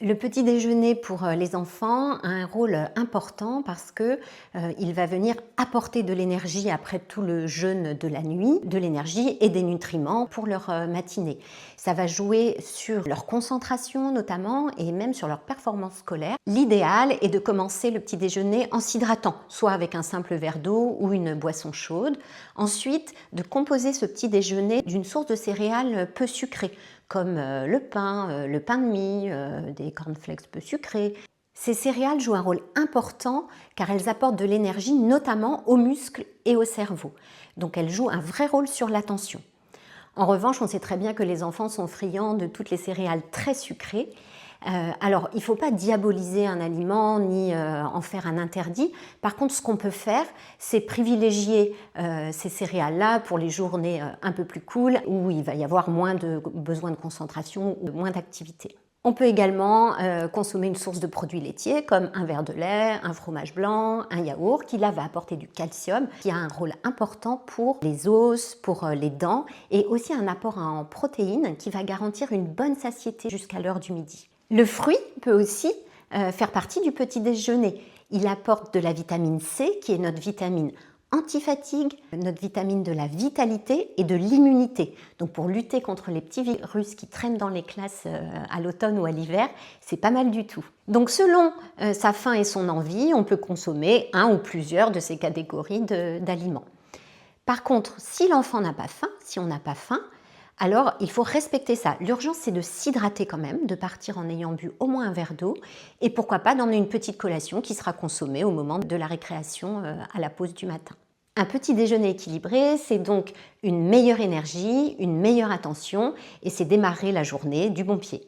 Le petit déjeuner pour les enfants a un rôle important parce que il va venir apporter de l'énergie après tout le jeûne de la nuit, de l'énergie et des nutriments pour leur matinée. Ça va jouer sur leur concentration notamment et même sur leur performance scolaire. L'idéal est de commencer le petit déjeuner en s'hydratant, soit avec un simple verre d'eau ou une boisson chaude. Ensuite, de composer ce petit déjeuner d'une source de céréales peu sucrée, comme le pain de mie, des cornflakes peu sucrés. Ces céréales jouent un rôle important car elles apportent de l'énergie notamment aux muscles et au cerveau. Donc elles jouent un vrai rôle sur l'attention. En revanche, on sait très bien que les enfants sont friands de toutes les céréales très sucrées. Alors, il ne faut pas diaboliser un aliment ni en faire un interdit. Par contre, ce qu'on peut faire, c'est privilégier ces céréales-là pour les journées un peu plus cool, où il va y avoir moins de besoin de concentration ou moins d'activité. On peut également consommer une source de produits laitiers comme un verre de lait, un fromage blanc, un yaourt qui là va apporter du calcium qui a un rôle important pour les os, pour les dents et aussi un apport en protéines qui va garantir une bonne satiété jusqu'à l'heure du midi. Le fruit peut aussi faire partie du petit déjeuner. Il apporte de la vitamine C qui est notre vitamine anti-fatigue, notre vitamine de la vitalité et de l'immunité. Donc pour lutter contre les petits virus qui traînent dans les classes à l'automne ou à l'hiver, c'est pas mal du tout. Donc selon sa faim et son envie, on peut consommer un ou plusieurs de ces catégories d'aliments. Par contre, si l'enfant n'a pas faim, si on n'a pas faim, alors il faut respecter ça. L'urgence, c'est de s'hydrater quand même, de partir en ayant bu au moins un verre d'eau et pourquoi pas d'emmener une petite collation qui sera consommée au moment de la récréation à la pause du matin. Un petit déjeuner équilibré, c'est donc une meilleure énergie, une meilleure attention et c'est démarrer la journée du bon pied.